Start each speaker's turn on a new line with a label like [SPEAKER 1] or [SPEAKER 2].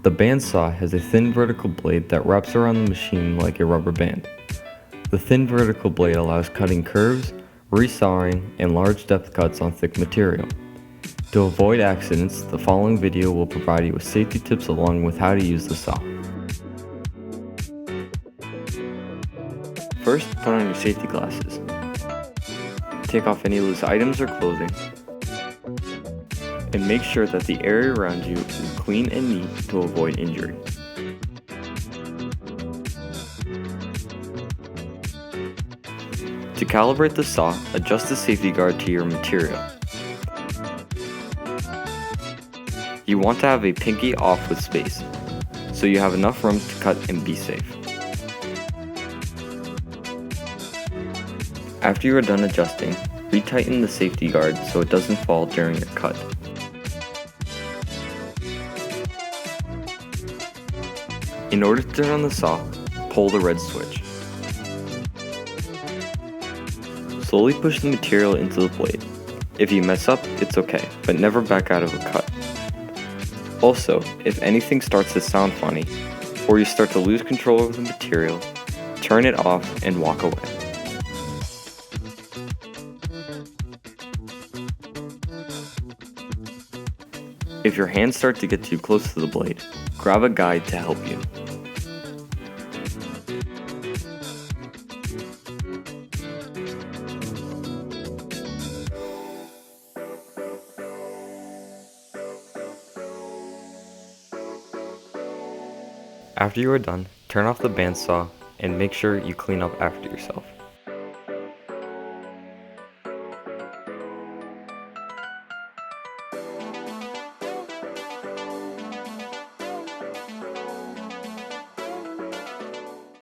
[SPEAKER 1] The bandsaw has a thin vertical blade that wraps around the machine like a rubber band. The thin vertical blade allows cutting curves, resawing, and large depth cuts on thick material. To avoid accidents, the following video will provide you with safety tips along with how to use the saw. First, put on your safety glasses. Take off any loose items or clothing, and make sure that the area around you is clean and neat to avoid injury. To calibrate the saw, adjust the safety guard to your material. You want to have a pinky off with space, so you have enough room to cut and be safe. After you are done adjusting, retighten the safety guard so it doesn't fall during your cut. In order to turn on the saw, pull the red switch. Slowly push the material into the blade. If you mess up, it's okay, but never back out of a cut. Also, if anything starts to sound funny, or you start to lose control of the material, turn it off and walk away. If your hands start to get too close to the blade, grab a guide to help you. After you are done, turn off the bandsaw and make sure you clean up after yourself.